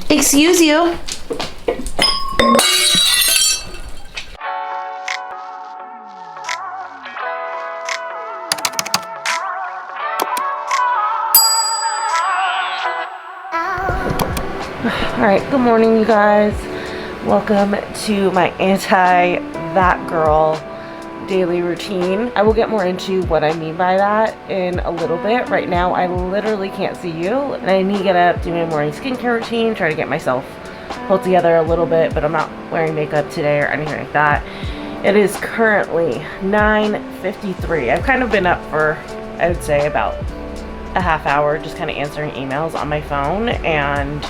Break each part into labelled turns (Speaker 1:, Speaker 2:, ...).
Speaker 1: Excuse you. Alright, good morning, you guys. Welcome to my anti-that girl daily routine. I will get more into what I mean by that in a little bit. Right now, I literally can't see you, and I need to get up, do my morning skincare routine, try to get myself pulled together a little bit, but I'm not wearing makeup today or anything like that. It is currently 9:53. I've kind of been up for, I would say, about a half hour, just kind of answering emails on my phone, and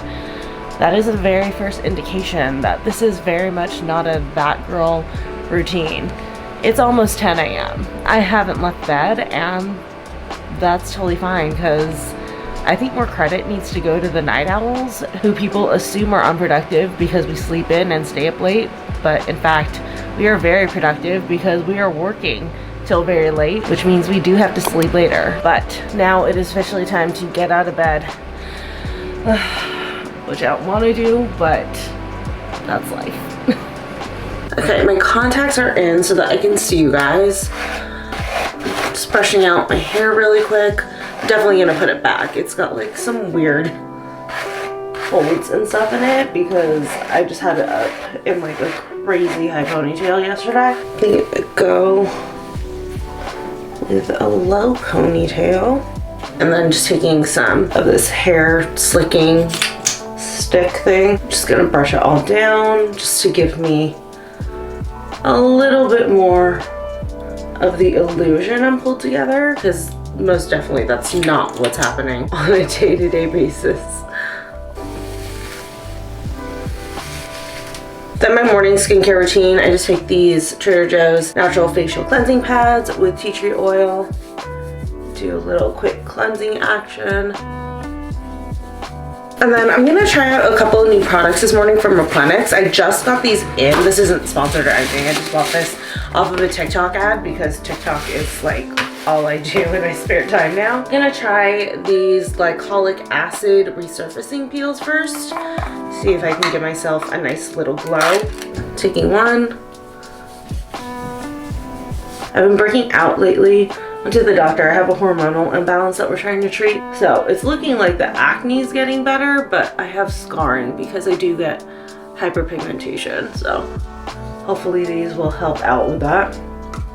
Speaker 1: that is the very first indication that this is very much not a that girl routine. It's almost 10 a.m. I haven't left bed, and that's totally fine because I think more credit needs to go to the night owls who people assume are unproductive because we sleep in and stay up late. But in fact, we are very productive because we are working till very late, which means we do have to sleep later. But now it is officially time to get out of bed. Which I don't want to do, but that's life. Okay, my contacts are in so that I can see you guys. Just brushing out my hair really quick. I'm definitely gonna put it back. It's got like some weird folds and stuff in it because I just had it up in like a crazy high ponytail yesterday. I think it would go with a low ponytail. And then just taking some of this hair slicking stick thing. I'm just gonna brush it all down just to give me a little bit more of the illusion I'm pulled together, because most definitely that's not what's happening on a day-to-day basis. Then my morning skincare routine, I just take these Trader Joe's natural facial cleansing pads with tea tree oil, do a little quick cleansing action. And then I'm gonna try out a couple of new products this morning from Mirrorless. I just got these in. This isn't sponsored or anything. I just bought this off of a TikTok ad because TikTok is like all I do in my spare time now. I'm gonna try these glycolic acid resurfacing peels first. See if I can give myself a nice little glow. Taking one. I've been breaking out lately. Went to the doctor. I have a hormonal imbalance that we're trying to treat. So it's looking like the acne is getting better, but I have scarring because I do get hyperpigmentation. So hopefully these will help out with that.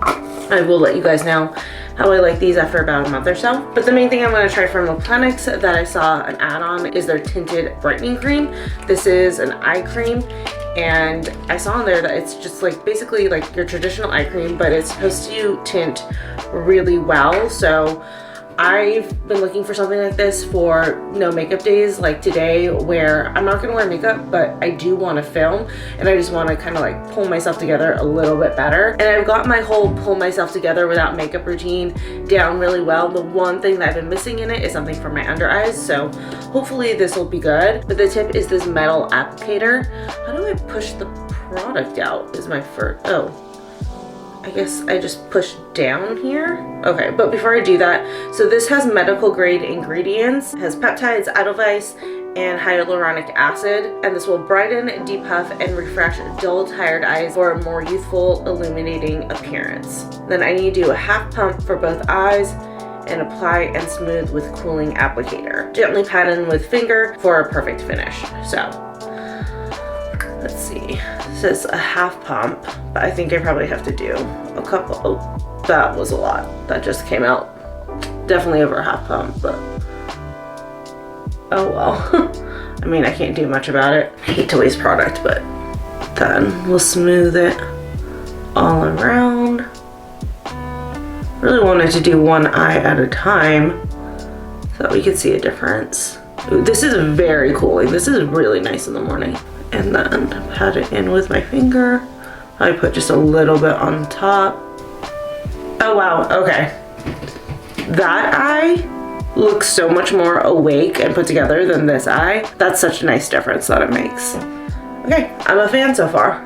Speaker 1: I will let you guys know how I like these after about a month or so. But the main thing I'm going to try from Mirrorless that I saw an ad on is their tinted brightening cream. This is an eye cream, and I saw on there that it's just like basically like your traditional eye cream, but it's supposed to tint really well. So I've been looking for something like this for no makeup days like today, where I'm not gonna wear makeup, but I do want to film, and I just want to kind of like pull myself together a little bit better. And I've got my whole pull myself together without makeup routine down really well. The one thing that I've been missing in it is something for my under eyes, so hopefully this will be good. But the tip is this metal applicator. How do I push the product out is my first, oh. I guess I just push down here. Okay, but before I do that, so this has medical grade ingredients. It has peptides, edelweiss, and hyaluronic acid, and this will brighten, depuff, and refresh dull, tired eyes for a more youthful, illuminating appearance. Then I need to do a half pump for both eyes and apply and smooth with cooling applicator. Gently pat in with finger for a perfect finish. So let's see, it says a half pump, but I think I probably have to do a couple. Oh, that was a lot. That just came out. Definitely over a half pump, but oh well. I mean, I can't do much about it. I hate to waste product, but then we'll smooth it all around. Really wanted to do one eye at a time so that we could see a difference. Ooh, this is very cooling. This is really nice in the morning. And then pat it in with my finger. I put just a little bit on top. Oh wow, okay. That eye looks so much more awake and put together than this eye. That's such a nice difference that it makes. Okay, I'm a fan so far.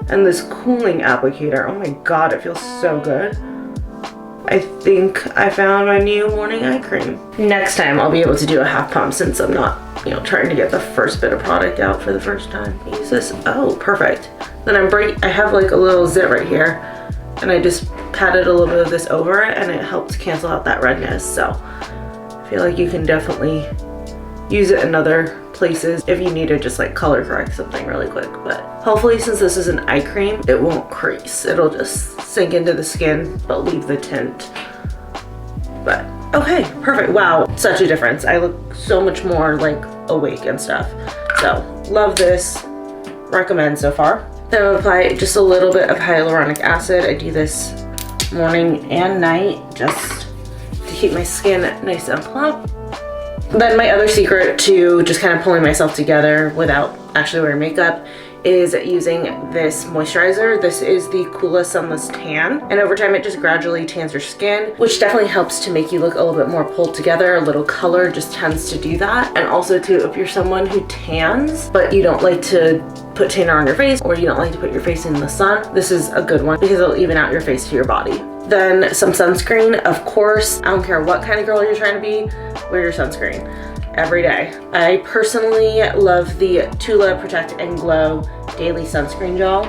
Speaker 1: And this cooling applicator, oh my god, it feels so good. I think I found my new morning eye cream. Next time I'll be able to do a half pump since I'm not you know, trying to get the first bit of product out for the first time. Use this. Oh, perfect. Then I have like a little zit right here, and I just patted a little bit of this over it, and it helps cancel out that redness. So I feel like you can definitely use it in other places if you need to just like color correct something really quick. But hopefully, since this is an eye cream, it won't crease. It'll just sink into the skin but leave the tint. But okay, perfect. Wow, such a difference. I look so much more like awake and stuff. So love this. Recommend so far. Then I'll apply just a little bit of hyaluronic acid. I do this morning and night just to keep my skin nice and plump. Then my other secret to just kind of pulling myself together without actually wearing makeup is using this moisturizer. This is the Coola Sunless Tan, and over time it just gradually tans your skin, which definitely helps to make you look a little bit more pulled together. A little color just tends to do that. And also too, if you're someone who tans but you don't like to put tanner on your face, or you don't like to put your face in the sun, this is a good one because it'll even out your face to your body. Then some sunscreen, of course. I don't care what kind of girl you're trying to be, wear your sunscreen every day. I personally love the Tula Protect and Glow Daily Sunscreen Gel.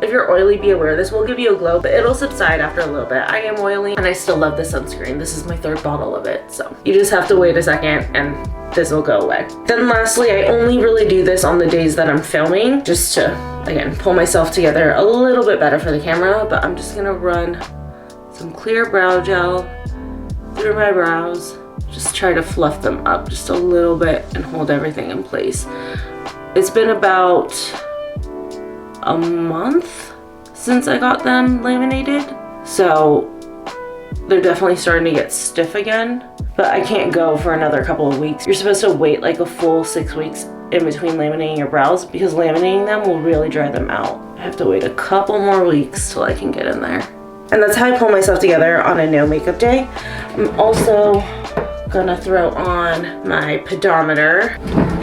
Speaker 1: If you're oily, be aware this will give you a glow, but it'll subside after a little bit. I am oily and I still love this sunscreen. This is my 3rd bottle of it, so you just have to wait a second and this will go away. Then lastly, I only really do this on the days that I'm filming, just to, again, pull myself together a little bit better for the camera. But I'm just gonna run some clear brow gel through my brows. Just try to fluff them up just a little bit and hold everything in place. It's been about a month since I got them laminated, so they're definitely starting to get stiff again, but I can't go for another couple of weeks. You're supposed to wait like a full 6 weeks in between laminating your brows because laminating them will really dry them out. I have to wait a couple more weeks till I can get in there. And that's how I pull myself together on a no makeup day. I'm also gonna throw on my pedometer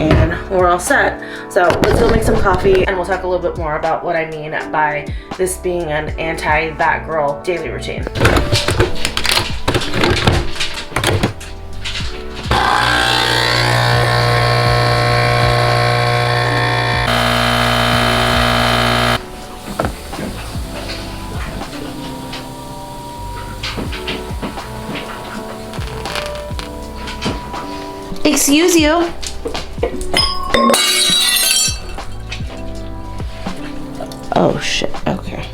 Speaker 1: and we're all set. So let's go make some coffee and we'll talk a little bit more about what I mean by this being an anti-that girl daily routine. Excuse you. Oh shit, okay.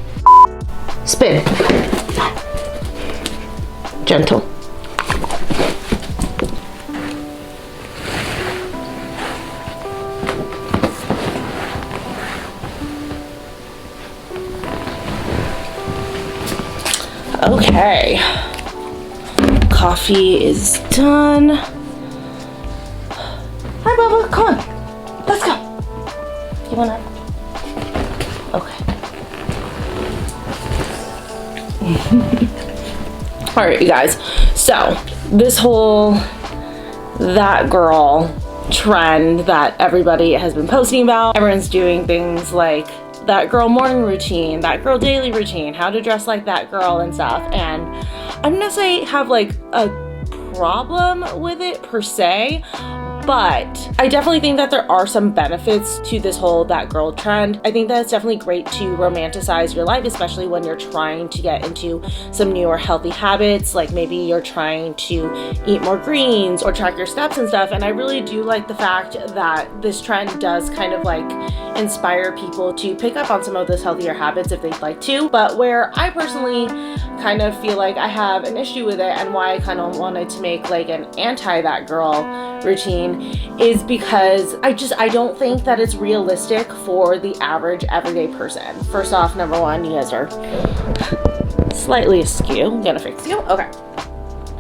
Speaker 1: Spin. Gentle. Okay. Coffee is done. Hi, Bubba, come on, let's go. You wanna? Okay. All right, you guys. So this whole that girl trend that everybody has been posting about, everyone's doing things like that girl morning routine, that girl daily routine, how to dress like that girl and stuff. And I don't necessarily have like a problem with it per se, but I definitely think that there are some benefits to this whole that girl trend. I think that it's definitely great to romanticize your life, especially when you're trying to get into some newer healthy habits, like maybe you're trying to eat more greens or track your steps and stuff. And I really do like the fact that this trend does kind of like inspire people to pick up on some of those healthier habits if they'd like to. But where I personally kind of feel like I have an issue with it and why I kind of wanted to make like an anti-that girl routine is because I don't think that it's realistic for the average everyday person. First off, number one, you guys are slightly askew. I'm gonna fix you. Okay,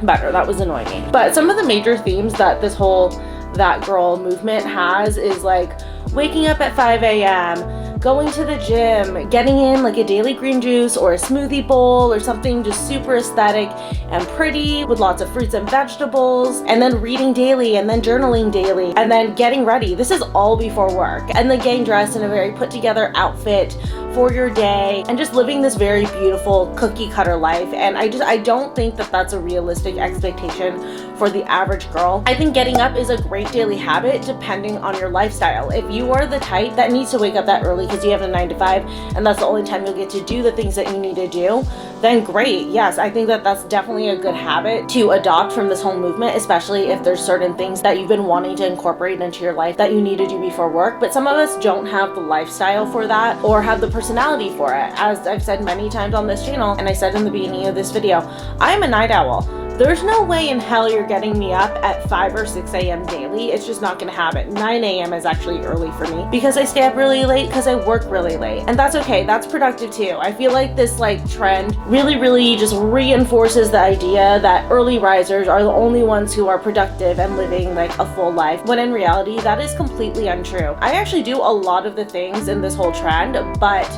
Speaker 1: better. That was annoying me. But some of the major themes that this whole that girl movement has is like waking up at 5 a.m., going to the gym, getting in like a daily green juice or a smoothie bowl or something just super aesthetic and pretty with lots of fruits and vegetables, and then reading daily and then journaling daily and then getting ready. This is all before work, and then getting dressed in a very put together outfit for your day and just living this very beautiful cookie cutter life. And I don't think that that's a realistic expectation for the average girl. I think getting up is a great daily habit depending on your lifestyle. If you are the type that needs to wake up that early because you have a 9 to 5 and that's the only time you'll get to do the things that you need to do, then great. Yes, I think that that's definitely a good habit to adopt from this whole movement, especially if there's certain things that you've been wanting to incorporate into your life that you need to do before work. But some of us don't have the lifestyle for that or have the personality for it. As I've said many times on this channel, and I said in the beginning of this video, I'm a night owl. There's no way in hell you're getting me up at 5 or 6 a.m. daily. It's just not gonna happen. 9 a.m. is actually early for me because I stay up really late because I work really late. And that's okay, that's productive too. I feel like this trend really just reinforces the idea that early risers are the only ones who are productive and living like a full life, when in reality, that is completely untrue. I actually do a lot of the things in this whole trend, but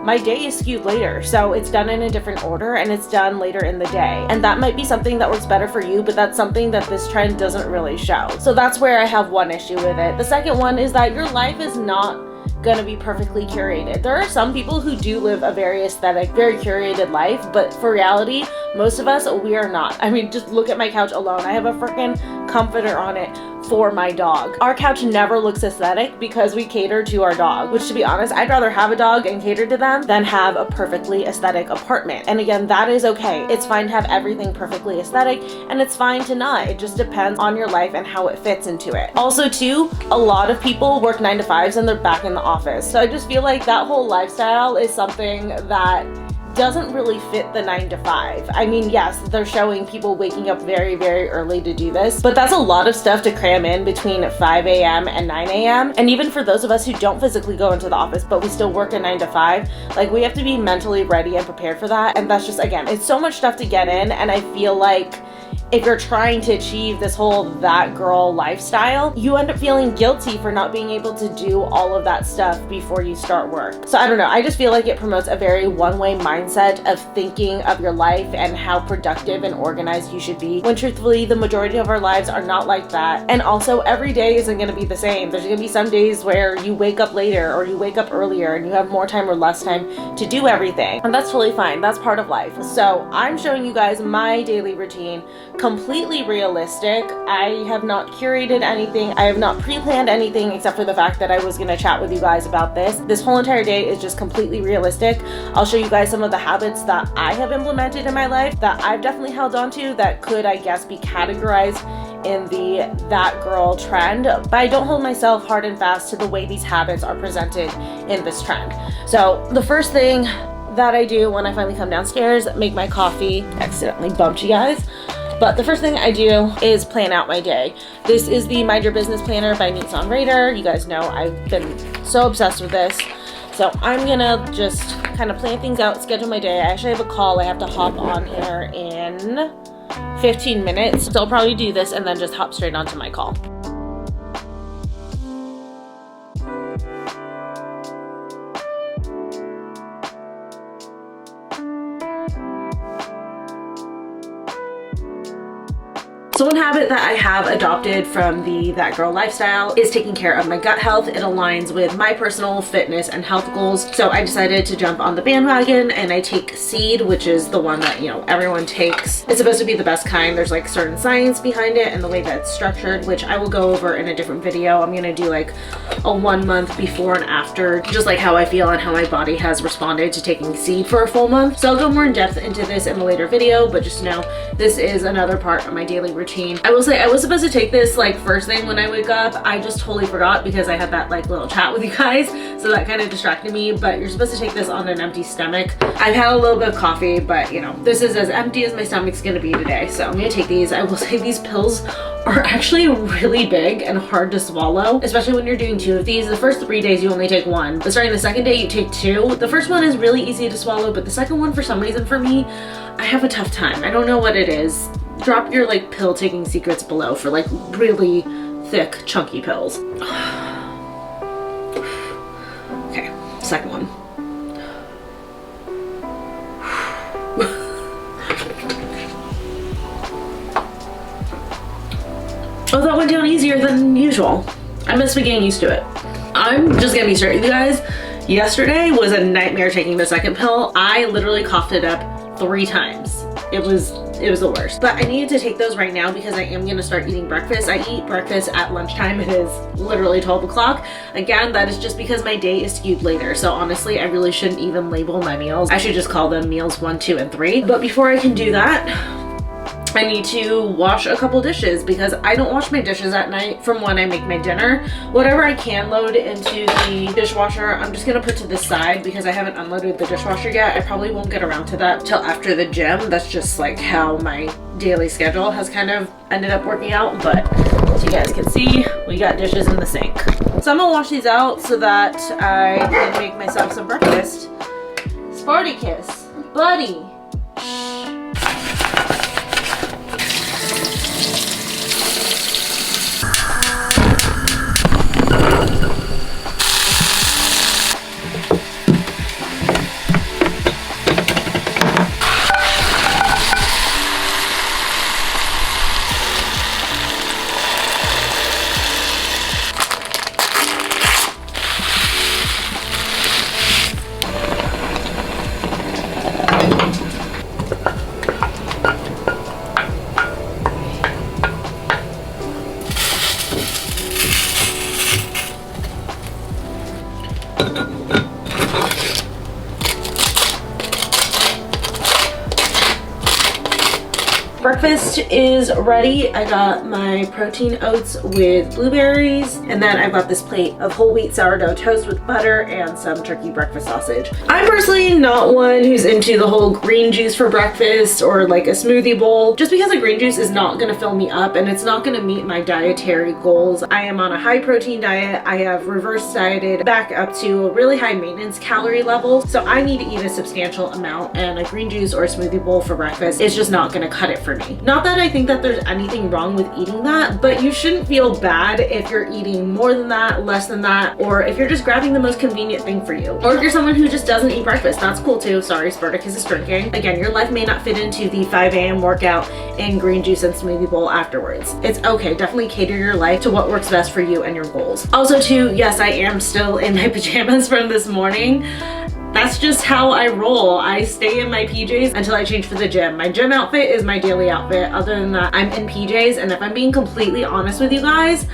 Speaker 1: my day is skewed later, so it's done in a different order and it's done later in the day. And that might be something that works better for you, but that's something that this trend doesn't really show. So that's where I have one issue with it. The second one is that your life is not gonna be perfectly curated. There are some people who do live a very aesthetic, very curated life, but for reality, most of us, we are not. I mean, just look at my couch alone. I have a freaking comforter on it for my dog. Our couch never looks aesthetic because we cater to our dog, which, to be honest, I'd rather have a dog and cater to them than have a perfectly aesthetic apartment. And again, that is okay. It's fine to have everything perfectly aesthetic, and it's fine to not. It just depends on your life and how it fits into it. Also too, a lot of people work 9 to 5s and they're back in the office. So I just feel like that whole lifestyle is something that doesn't really fit the 9 to 5. I mean, yes, they're showing people waking up very early to do this, but that's a lot of stuff to cram in between 5 a.m. and 9 a.m. And even for those of us who don't physically go into the office, but we still work a 9 to 5, like, we have to be mentally ready and prepared for that. And that's just, again, it's so much stuff to get in. And I feel like if you're trying to achieve this whole that girl lifestyle, you end up feeling guilty for not being able to do all of that stuff before you start work. So I don't know, I just feel like it promotes a very one-way mindset of thinking of your life and how productive and organized you should be, when truthfully, the majority of our lives are not like that. And also, every day isn't gonna be the same. There's gonna be some days where you wake up later or you wake up earlier and you have more time or less time to do everything. And that's totally fine, that's part of life. So I'm showing you guys my daily routine, completely realistic. I have not curated anything. I have not pre-planned anything except for the fact that I was gonna chat with you guys about this. This whole entire day is just completely realistic. I'll show you guys some of the habits that I have implemented in my life that I've definitely held on to that could, I guess, be categorized in the that girl trend, but I don't hold myself hard and fast to the way these habits are presented in this trend. So the first thing that I do when I finally come downstairs, make my coffee. Accidentally bumped you guys. But the first thing I do is plan out my day. This is the Mind Your Business Planner by Nissan Raider. You guys know I've been so obsessed with this. So I'm gonna just kind of plan things out, schedule my day. I actually have a call I have to hop on here in 15 minutes. So I'll probably do this and then just hop straight onto my call. So one habit that I have adopted from the That Girl lifestyle is taking care of my gut health. It aligns with my personal fitness and health goals. So I decided to jump on the bandwagon and I take Seed, which is the one that, you know, everyone takes. It's supposed to be the best kind. There's like certain science behind it and the way that it's structured, which I will go over in a different video. I'm gonna do like a 1 month before and after, just like how I feel and how my body has responded to taking Seed for a full month. So I'll go more in depth into this in a later video, but just know this is another part of my daily routine. I will say I was supposed to take this like first thing when I wake up. I just totally forgot because I had that like little chat with you guys, so that kind of distracted me. But you're supposed to take this on an empty stomach. I've had a little bit of coffee, but you know, this is as empty as my stomach's gonna be today. So I'm gonna take these. I will say these pills are actually really big and hard to swallow, especially when you're doing 2 of these. The first 3 days you only take 1, but starting the second day you take 2. The first one is really easy to swallow, but the second one, for some reason for me, I have a tough time. I don't know what it is. Drop your like pill taking secrets below for like really thick chunky pills. Okay, second one. Oh, that went down easier than usual. I must be getting used to it. I'm just gonna be straight with you guys. Yesterday was a nightmare taking the second pill. I literally coughed it up 3 times. It was the worst. But I needed to take those right now because I am gonna start eating breakfast. I eat breakfast at lunchtime. It is literally 12 o'clock. Again, that is just because my day is skewed later. So honestly, I really shouldn't even label my meals. I should just call them meals 1, 2, and 3. But before I can do that, I need to wash a couple dishes because I don't wash my dishes at night from when I make my dinner. Whatever I can load into the dishwasher, I'm just gonna put to the side because I haven't unloaded the dishwasher yet. I probably won't get around to that till after the gym. That's just like how my daily schedule has kind of ended up working out. But as you guys can see, we got dishes in the sink. So I'm gonna wash these out so that I can make myself some breakfast. Spartacus, buddy. Breakfast is ready. I got my protein oats with blueberries, and then I've got this plate of whole wheat sourdough toast with butter and some turkey breakfast sausage. I'm personally not one who's into the whole green juice for breakfast or like a smoothie bowl, just because a green juice is not gonna fill me up and it's not gonna meet my dietary goals. I am on a high protein diet. I have reverse dieted back up to a really high maintenance calorie level, so I need to eat a substantial amount, and a green juice or a smoothie bowl for breakfast is just not gonna cut it for me. Not that I think that there's anything wrong with eating that, but you shouldn't feel bad if you're eating more than that, less than that, or if you're just grabbing the most convenient thing for you. Or if you're someone who just doesn't eat breakfast, that's cool too. Sorry, Spartacus is drinking. Again, your life may not fit into the 5 a.m. workout and green juice and smoothie bowl afterwards. It's okay. Definitely cater your life to what works best for you and your goals. Also too, yes, I am still in my pajamas from this morning. That's just how I roll. I stay in my PJs until I change for the gym. My gym outfit is my daily outfit. Other than that, I'm in PJs, and if I'm being completely honest with you guys,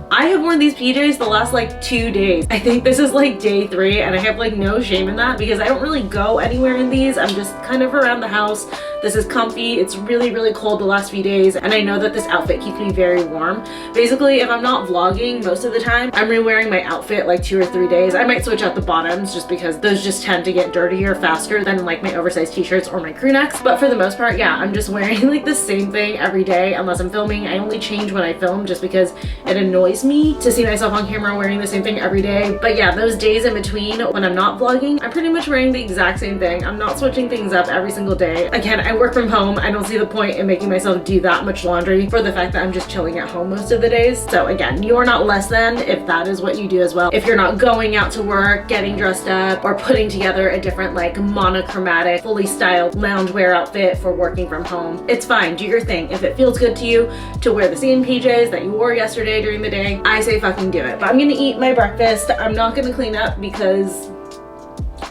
Speaker 1: I have worn these PJs the last like 2 days. I think this is like day 3, and I have like no shame in that because I don't really go anywhere in these. I'm just kind of around the house. This is comfy. It's really, really cold the last few days, and I know that this outfit keeps me very warm. Basically, if I'm not vlogging most of the time, I'm re-wearing my outfit like 2 or 3 days. I might switch out the bottoms just because those just tend to get dirtier faster than like my oversized t-shirts or my crew necks. But for the most part, yeah, I'm just wearing like the same thing every day unless I'm filming. I only change when I film just because it annoys me to see myself on camera wearing the same thing every day. But yeah, those days in between when I'm not vlogging, I'm pretty much wearing the exact same thing. I'm not switching things up every single day. Again, I work from home. I don't see the point in making myself do that much laundry for the fact that I'm just chilling at home most of the days. So again, you're not less than if that is what you do as well. If you're not going out to work, getting dressed up, or putting together a different like monochromatic, fully styled loungewear outfit for working from home, it's fine. Do your thing. If it feels good to you to wear the same PJs that you wore yesterday during the day, I say fucking do it. But I'm gonna eat my breakfast. I'm not gonna clean up because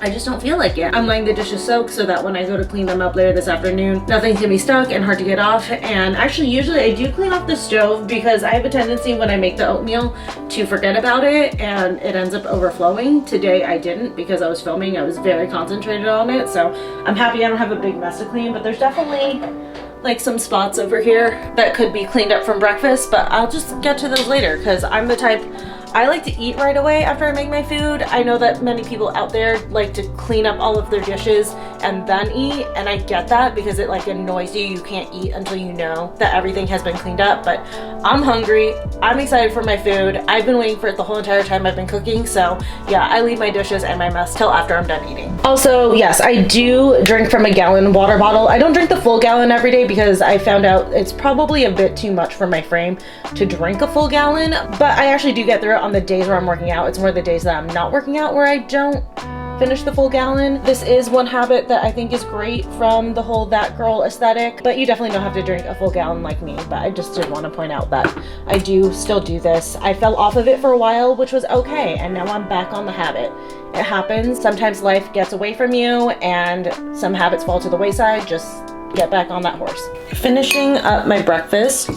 Speaker 1: I just don't feel like it. I'm letting the dishes soak so that when I go to clean them up later this afternoon, nothing's gonna be stuck and hard to get off. And actually, usually I do clean off the stove because I have a tendency when I make the oatmeal to forget about it and it ends up overflowing. Today I didn't because I was filming. I was very concentrated on it. So I'm happy I don't have a big mess to clean, but there's definitely like some spots over here that could be cleaned up from breakfast, but I'll just get to those later because I'm the type, I like to eat right away after I make my food. I know that many people out there like to clean up all of their dishes and then eat, and I get that because it like annoys you. You can't eat until you know that everything has been cleaned up, but I'm hungry. I'm excited for my food. I've been waiting for it the whole entire time I've been cooking, so yeah, I leave my dishes and my mess till after I'm done eating. Also, yes, I do drink from a gallon water bottle. I don't drink the full gallon every day because I found out it's probably a bit too much for my frame to drink a full gallon, but I actually do get through it on the days where I'm working out. It's more the days that I'm not working out where I don't finish the full gallon. This is one habit that I think is great from the whole that girl aesthetic, but you definitely don't have to drink a full gallon like me. But I just did want to point out that I do still do this. I fell off of it for a while, which was okay, and now I'm back on the habit. It happens. Sometimes life gets away from you and some habits fall to the wayside. Just get back on that horse. Finishing up my breakfast.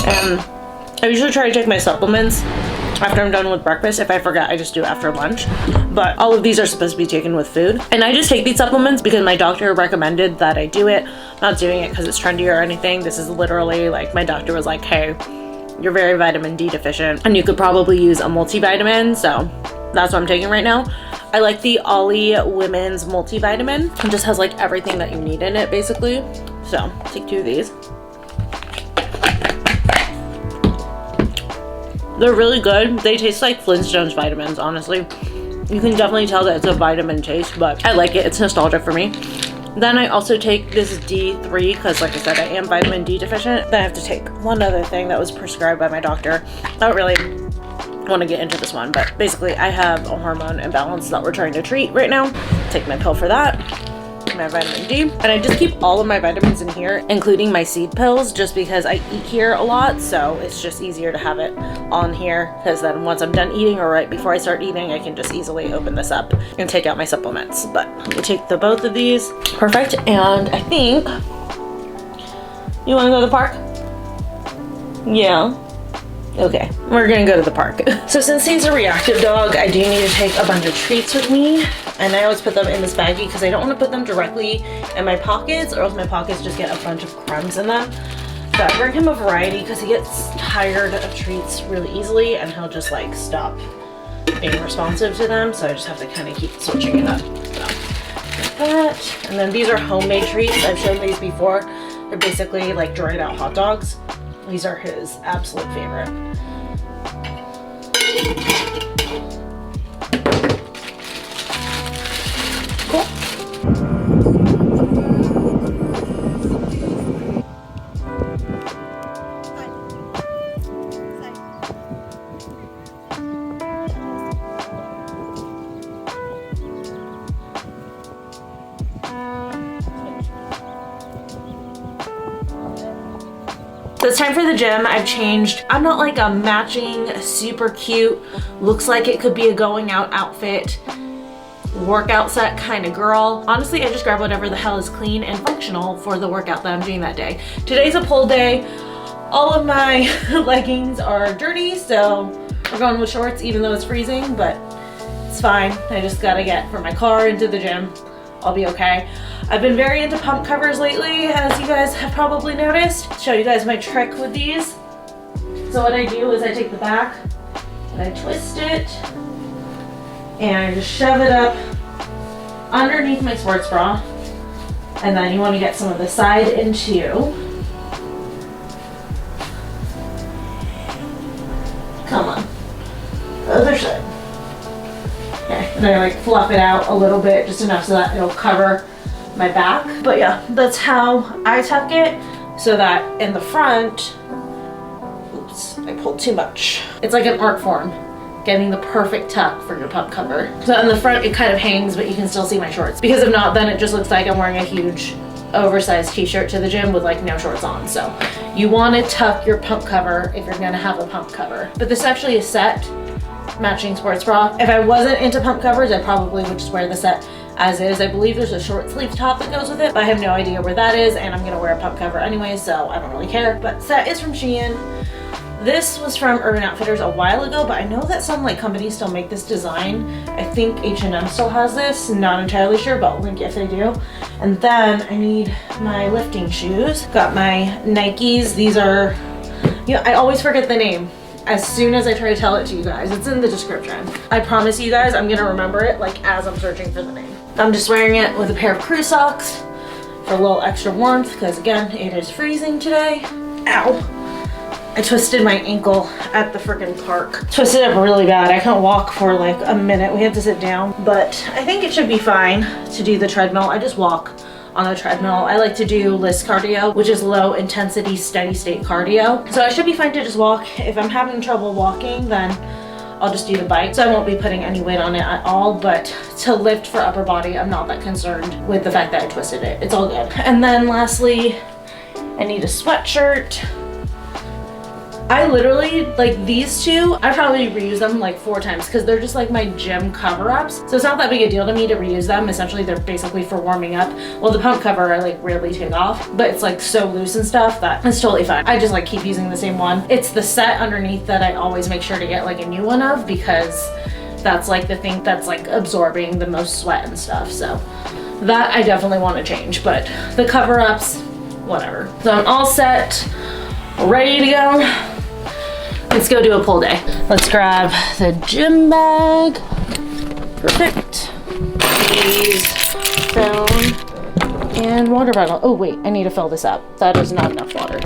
Speaker 1: I usually try to take my supplements after I'm done with breakfast. If I forget, I just do it after lunch. But all of these are supposed to be taken with food. And I just take these supplements because my doctor recommended that I do it. I'm not doing it because it's trendy or anything. This is literally like, my doctor was like, hey, you're very vitamin D deficient and you could probably use a multivitamin. So that's what I'm taking right now. I like the Ollie Women's Multivitamin. It just has like everything that you need in it basically. So take 2 of these. They're really good. They taste like Flintstones vitamins, honestly. You can definitely tell that it's a vitamin taste, but I like it. It's nostalgic for me. Then I also take this D3 because, like I said, I am vitamin D deficient. Then I have to take one other thing that was prescribed by my doctor. I don't really want to get into this one, but basically I have a hormone imbalance that we're trying to treat right now. Take my pill for that. My vitamin D, and I just keep all of my vitamins in here, including my seed pills, just because I eat here a lot, so it's just easier to have it on here, because then once I'm done eating or right before I start eating, I can just easily open this up and take out my supplements. But we take the both of these. Perfect. And I think you want to go to the park? Yeah. Okay, we're gonna go to the park. So since he's a reactive dog, I do need to take a bunch of treats with me. And I always put them in this baggie because I don't want to put them directly in my pockets, or else my pockets just get a bunch of crumbs in them. So I bring him a variety because he gets tired of treats really easily and he'll just like stop being responsive to them. So I just have to kind of keep switching it up. So like that. And then these are homemade treats. I've shown these before. They're basically like dried out hot dogs. These are his absolute favorite. Cool. So it's time for the gym. I've changed. I'm not like a matching, super cute, looks like it could be a going out outfit, workout set kind of girl. Honestly, I just grab whatever the hell is clean and functional for the workout that I'm doing that day. Today's a pull day. All of my leggings are dirty, so we're going with shorts even though it's freezing, but it's fine. I just gotta get from my car into the gym. I'll be okay. I've been very into pump covers lately, as you guys have probably noticed. Show you guys my trick with these. So what I do is I take the back and I twist it and I just shove it up underneath my sports bra. And then you want to get some of the side in too. Come on. Other side. Okay, and I like fluff it out a little bit, just enough so that it'll cover my back. But yeah, that's how I tuck it, so that in the front, oops, I pulled too much. It's like an art form, getting the perfect tuck for your pump cover. So in the front, it kind of hangs, but you can still see my shorts. Because if not, then it just looks like I'm wearing a huge oversized t-shirt to the gym with like no shorts on. So you want to tuck your pump cover if you're gonna have a pump cover. But this actually is set matching sports bra. If I wasn't into pump covers, I probably would just wear the set as is. I believe there's a short sleeve top that goes with it, but I have no idea where that is, and I'm gonna wear a pump cover anyway, so I don't really care. But set is from Shein. This was from Urban Outfitters a while ago, but I know that some like companies still make this design. I think H&M still has this, not entirely sure, but I'll link if they do. And then I need my lifting shoes. Got my Nikes. These are, you know, I always forget the name as soon as I try to tell it to you guys. It's in the description. I promise you guys I'm gonna remember it like as I'm searching for the name. I'm just wearing it with a pair of crew socks for a little extra warmth because again, it is freezing today. Ow. I twisted my ankle at the freaking park. Twisted it really bad. I couldn't walk for like a minute. We had to sit down, but I think it should be fine to do the treadmill. I just walk on the treadmill. I like to do LISS cardio, which is low intensity, steady state cardio. So I should be fine to just walk. If I'm having trouble walking, then I'll just do the bike. So I won't be putting any weight on it at all, but to lift for upper body, I'm not that concerned with the fact that I twisted it. It's all good. And then lastly, I need a sweatshirt. I literally, like these two, I probably reuse them like 4 times because they're just like my gym cover-ups. So it's not that big a deal to me to reuse them. Essentially, they're basically for warming up. Well, the pump cover I like rarely take off, but it's like so loose and stuff that it's totally fine. I just like keep using the same one. It's the set underneath that I always make sure to get like a new one of because that's like the thing that's like absorbing the most sweat and stuff. So that I definitely want to change, but the cover-ups, whatever. So I'm all set, ready to go. Let's go do a pull day. Let's grab the gym bag. Perfect. Keys, phone, and water bottle. Oh wait, I need to fill this up. That is not enough water.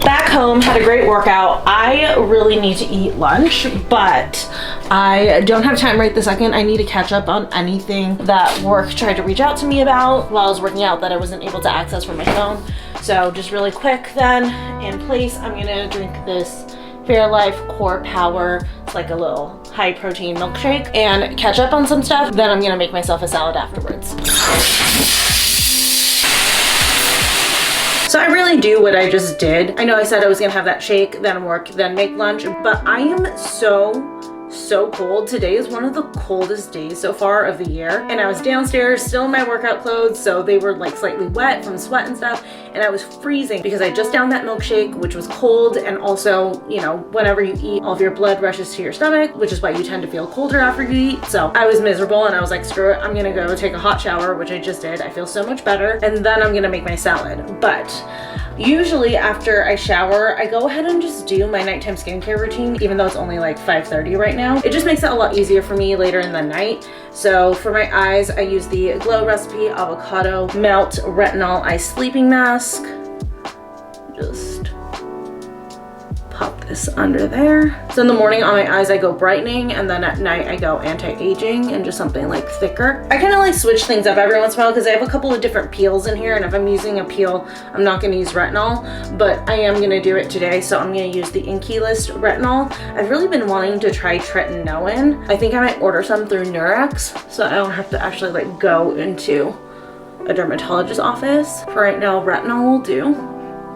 Speaker 1: Back home, had a great workout. I really need to eat lunch, but I don't have time right this second. I need to catch up on anything that work tried to reach out to me about while I was working out that I wasn't able to access from my phone. So just really quick then, in place, I'm gonna drink this Fairlife Core Power. It's like a little high protein milkshake and catch up on some stuff. Then I'm gonna make myself a salad afterwards. So I really do what I just did. I know I said I was gonna have that shake, then work, then make lunch, but I am so cold. Today is one of the coldest days so far of the year. And I was downstairs still in my workout clothes, so they were like slightly wet from sweat and stuff. And I was freezing because I just downed that milkshake, which was cold. And also, you know, whenever you eat, all of your blood rushes to your stomach, which is why you tend to feel colder after you eat. So I was miserable and I was like, screw it, I'm gonna go take a hot shower, which I just did. I feel so much better. And then I'm gonna make my salad. But usually after I shower, I go ahead and just do my nighttime skincare routine, even though it's only like 5:30 right now. It just makes it a lot easier for me later in the night. So for my eyes, I use the Glow Recipe Avocado Melt Retinol Eye Sleeping Mask. Just pop this under there. So in the morning on my eyes, I go brightening, and then at night I go anti-aging and just something like thicker. I kind of like switch things up every once in a while because I have a couple of different peels in here, and if I'm using a peel, I'm not gonna use retinol, but I am gonna do it today. So I'm gonna use the Inkey List Retinol. I've really been wanting to try tretinoin. I think I might order some through Nurex, so I don't have to actually like go into a dermatologist's office. For right now, retinol will do.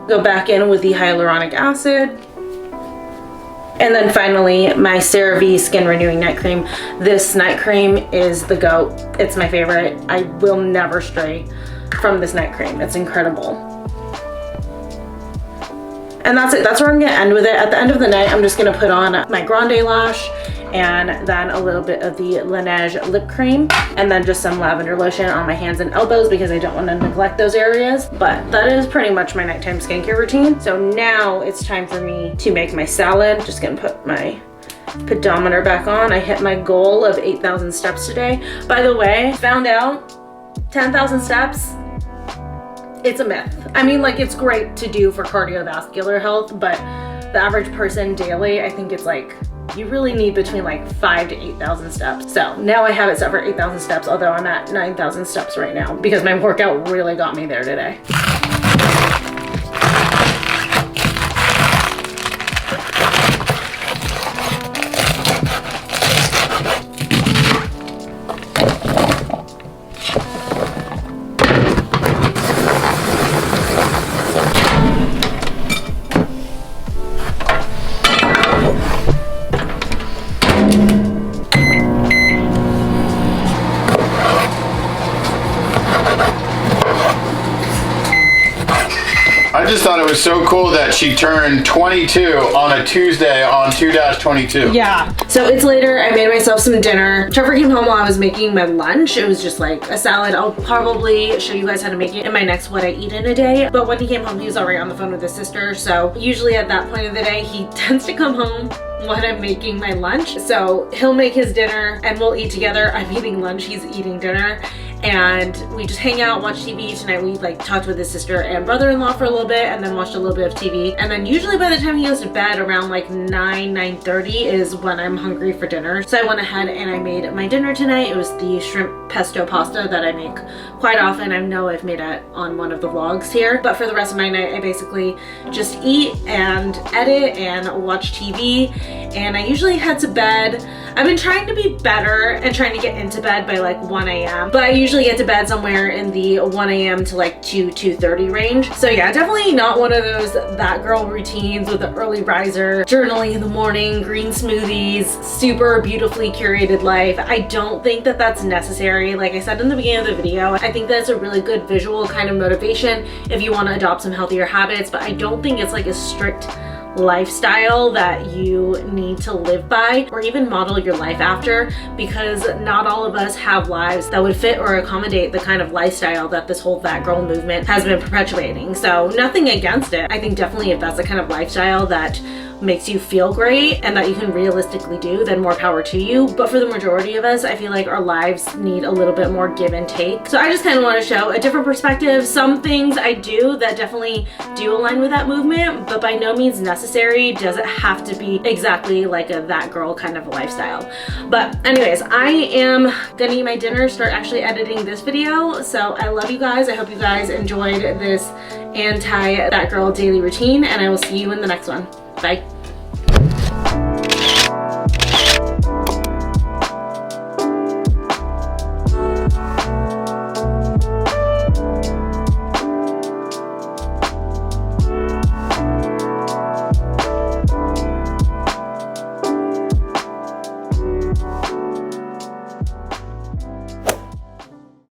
Speaker 1: Go back in with the hyaluronic acid. And then finally, my CeraVe Skin Renewing Night Cream. This night cream is the GOAT. It's my favorite. I will never stray from this night cream. It's incredible. And that's it. That's where I'm gonna end with it. At the end of the night, I'm just gonna put on my Grande Lash and then a little bit of the Laneige lip cream, and then just some lavender lotion on my hands and elbows because I don't want to neglect those areas. But that is pretty much my nighttime skincare routine. So now it's time for me to make my salad. Just gonna put my pedometer back on. I hit my goal of 8,000 steps today. By the way, found out 10,000 steps, it's a myth. I mean, like, it's great to do for cardiovascular health, but the average person daily, I think it's like, you really need between like 5,000 to 8,000 steps. So now I have it set for 8,000 steps, although I'm at 9,000 steps right now because my workout really got me there today.
Speaker 2: I just thought it was so cool that she turned 22 on a Tuesday on 2-22.
Speaker 1: Yeah. So it's later. I made myself some dinner. Trevor came home while I was making my lunch. It was just like a salad. I'll probably show you guys how to make it in my next What I Eat in a Day. But when he came home, he was already on the phone with his sister. So usually at that point of the day, he tends to come home when I'm making my lunch. So he'll make his dinner and we'll eat together. I'm eating lunch, he's eating dinner. and we just hang out, watch TV. Tonight we like talked with his sister and brother-in-law for a little bit, and then watched a little bit of TV. And then usually by the time he goes to bed around like 9:30 is when I'm hungry for dinner. So I went ahead and I made my dinner tonight. It was the shrimp pesto pasta that I make quite often. I know I've made it on one of the vlogs here, but for the rest of my night I basically just eat and edit and watch TV, and I usually head to bed. I've been trying to be better and trying to get into bed by like 1 a.m. but I usually get to bed somewhere in the 1 a.m. to like 2:30 range. So yeah, definitely not one of those that girl routines with the early riser, journaling in the morning, green smoothies, super beautifully curated life. I don't think that that's necessary. Like I said in the beginning of the video, I think that's a really good visual kind of motivation if you want to adopt some healthier habits, but I don't think it's like a strict lifestyle that you need to live by or even model your life after, because not all of us have lives that would fit or accommodate the kind of lifestyle that this whole fat girl movement has been perpetuating. So nothing against it. I think definitely if that's the kind of lifestyle that makes you feel great and that you can realistically do, then more power to you. But for the majority of us, I feel like our lives need a little bit more give and take. So I just kind of want to show a different perspective. Some things I do that definitely do align with that movement, but by no means necessary. Does it have to be exactly like a that girl kind of lifestyle. But anyways, I am gonna eat my dinner, start actually editing this video. So I love you guys. I hope you guys enjoyed this anti-that girl daily routine, and I will see you in the next one. Bye.